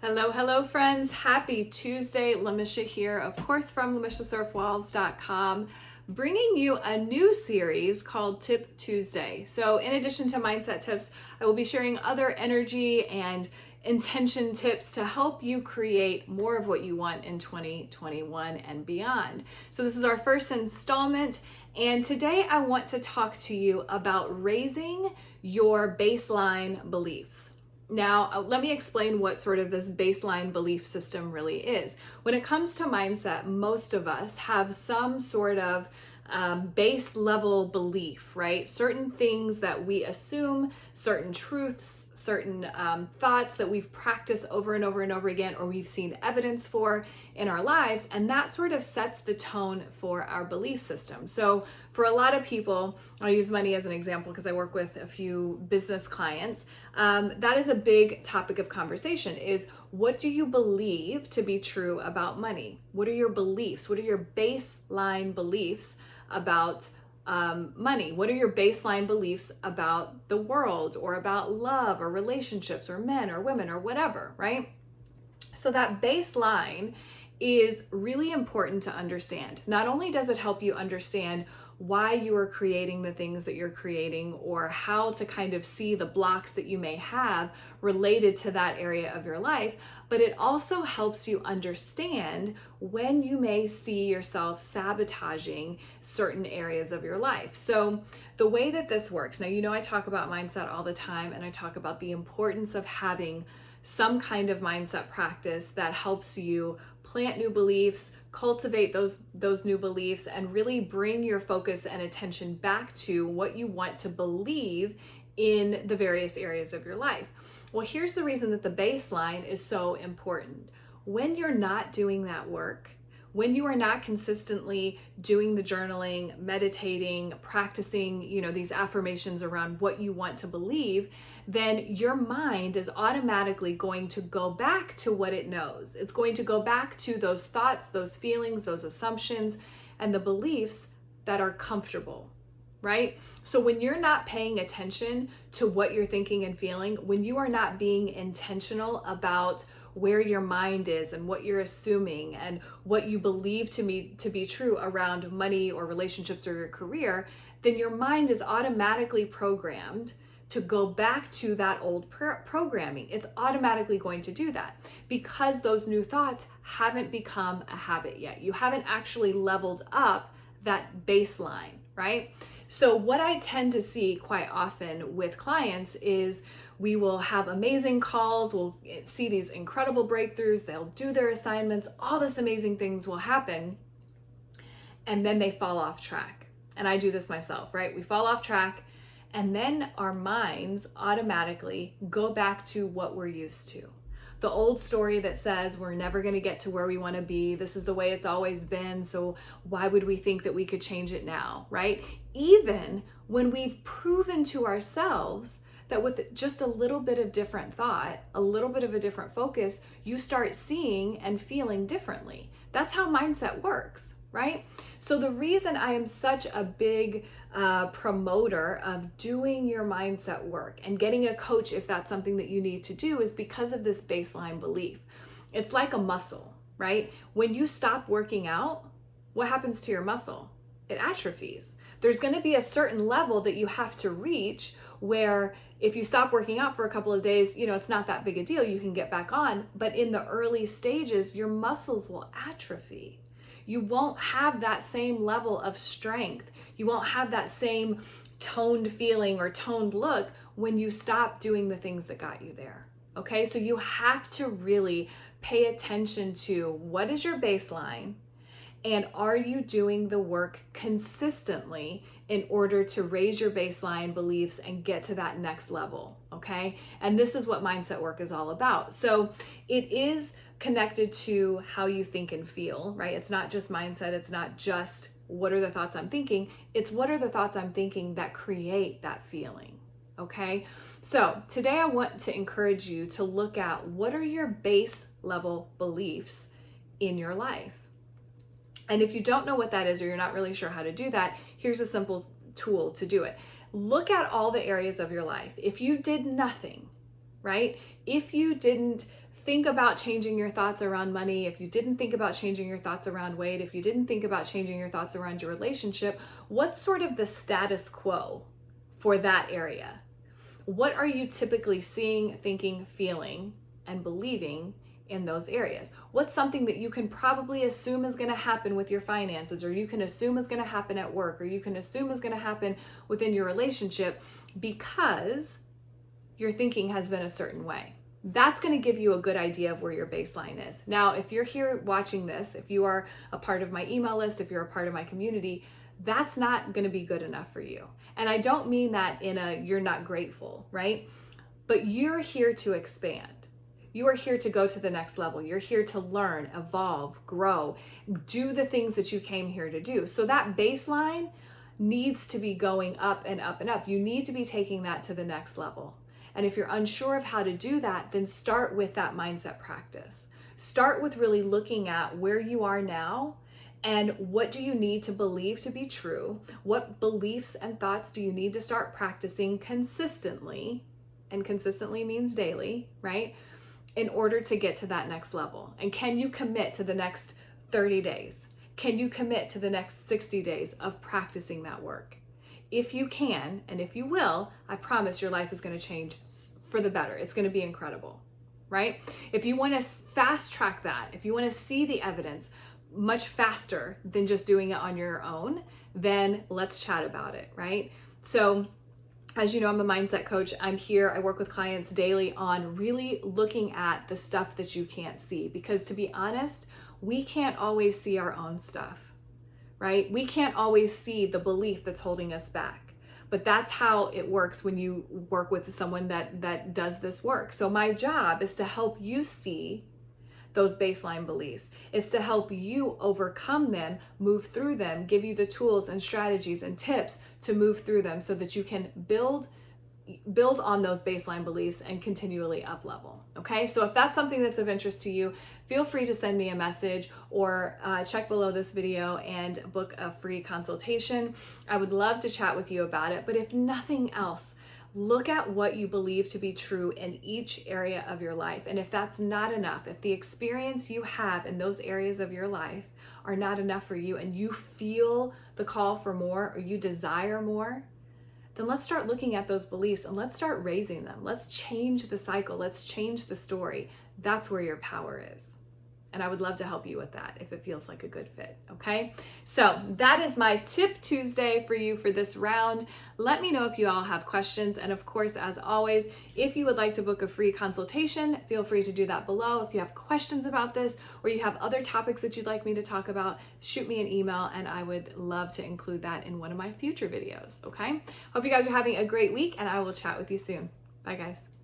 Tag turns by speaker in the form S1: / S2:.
S1: Hello, hello, friends. Happy Tuesday. Lamisha here, of course, from LamishaSerf-Walls.com, bringing you a new series called Tip Tuesday. So, in addition to mindset tips, I will be sharing other energy and intention tips to help you create more of what you want in 2021 and beyond. So, this is our first installment, and today I want to talk to you about raising your baseline beliefs. Now, let me explain what sort of this baseline belief system really is. When it comes to mindset, most of us have some sort of base level belief, right? Certain things that we assume, certain truths, certain thoughts that we've practiced over and over and over again, or we've seen evidence for in our lives, and that sort of sets the tone for our belief system. So for a lot of people, I'll use money as an example because I work with a few business clients. That is a big topic of conversation is, what do you believe to be true about money? What are your beliefs? What are your baseline beliefs about money? What are your baseline beliefs about the world or about love or relationships or men or women or whatever, right? So that baseline is really important to understand. Not only does it help you understand why you are creating the things that you're creating, or how to kind of see the blocks that you may have related to that area of your life, but it also helps you understand when you may see yourself sabotaging certain areas of your life. So the way that this works, now you know I talk about mindset all the time, and I talk about the importance of having some kind of mindset practice that helps you plant new beliefs, cultivate those new beliefs, and really bring your focus and attention back to what you want to believe in the various areas of your life. Well, here's the reason that the baseline is so important. When you're not doing that work, when you are not consistently doing the journaling, meditating, practicing, these affirmations around what you want to believe, then your mind is automatically going to go back to what it knows. It's going to go back to those thoughts, those feelings, those assumptions, and the beliefs that are comfortable, right? So when you're not paying attention to what you're thinking and feeling, when you are not being intentional about where your mind is and what you're assuming and what you believe to be true around money or relationships or your career, then your mind is automatically programmed to go back to that old programming. It's automatically going to do that because those new thoughts haven't become a habit yet. You haven't actually leveled up that baseline, right? So what I tend to see quite often with clients is we will have amazing calls, we'll see these incredible breakthroughs, they'll do their assignments, all this amazing things will happen, and then they fall off track. And I do this myself, right? We fall off track, and then our minds automatically go back to what we're used to. The old story that says we're never going to get to where we want to be. This is the way it's always been. So why would we think that we could change it now, right? Even when we've proven to ourselves that with just a little bit of different thought, a little bit of a different focus, you start seeing and feeling differently. That's how mindset works, right? So the reason I am such a big promoter of doing your mindset work and getting a coach if that's something that you need to do is because of this baseline belief. It's like a muscle, right? When you stop working out, what happens to your muscle? It atrophies. There's going to be a certain level that you have to reach where if you stop working out for a couple of days, it's not that big a deal. You can get back on. But in the early stages, your muscles will atrophy. You won't have that same level of strength. You won't have that same toned feeling or toned look when you stop doing the things that got you there. Okay, so you have to really pay attention to what is your baseline, and are you doing the work consistently in order to raise your baseline beliefs and get to that next level, okay? And this is what mindset work is all about. So it is connected to how you think and feel, right? It's not just mindset. It's not just what are the thoughts I'm thinking. It's what are the thoughts I'm thinking that create that feeling, okay? So today I want to encourage you to look at what are your base level beliefs in your life. And if you don't know what that is, or you're not really sure how to do that, here's a simple tool to do it. Look at all the areas of your life. If you did nothing, right? If you didn't think about changing your thoughts around money, if you didn't think about changing your thoughts around weight, if you didn't think about changing your thoughts around your relationship, what's sort of the status quo for that area? What are you typically seeing, thinking, feeling, and believing in those areas? What's something that you can probably assume is going to happen with your finances, or you can assume is going to happen at work, or you can assume is going to happen within your relationship because your thinking has been a certain way? That's going to give you a good idea of where your baseline is. Now, if you're here watching this, if you are a part of my email list, if you're a part of my community, that's not going to be good enough for you. And I don't mean that in a you're not grateful, right? But you're here to expand. You are here to go to the next level. You're here to learn, evolve, grow, do the things that you came here to do. So that baseline needs to be going up and up and up. You need to be taking that to the next level. And if you're unsure of how to do that, then start with that mindset practice. Start with really looking at where you are now and what do you need to believe to be true? What beliefs and thoughts do you need to start practicing consistently? And consistently means daily, right? In order to get to that next level. And can you commit to the next 30 days? Can you commit to the next 60 days of practicing that work? If you can, and if you will, I promise your life is going to change for the better. It's going to be incredible, right? If you want to fast track that, if you want to see the evidence much faster than just doing it on your own, then let's chat about it, right? So, as you know, I'm a mindset coach. I'm here. I work with clients daily on really looking at the stuff that you can't see, because to be honest, we can't always see our own stuff, right? We can't always see the belief that's holding us back. But that's how it works when you work with someone that does this work. So my job is to help you see those baseline beliefs. It's to help you overcome them, move through them, give you the tools and strategies and tips to move through them so that you can build on those baseline beliefs and continually up level. Okay, so if that's something that's of interest to you, feel free to send me a message or check below this video and book a free consultation. I would love to chat with you about it. But if nothing else, look at what you believe to be true in each area of your life. And if that's not enough, if the experience you have in those areas of your life are not enough for you and you feel the call for more or you desire more, then let's start looking at those beliefs and let's start raising them. Let's change the cycle. Let's change the story. That's where your power is. And I would love to help you with that if it feels like a good fit, okay? So that is my Tip Tuesday for you for this round. Let me know if you all have questions. And of course, as always, if you would like to book a free consultation, feel free to do that below. If you have questions about this or you have other topics that you'd like me to talk about, shoot me an email and I would love to include that in one of my future videos, okay? Hope you guys are having a great week and I will chat with you soon. Bye, guys.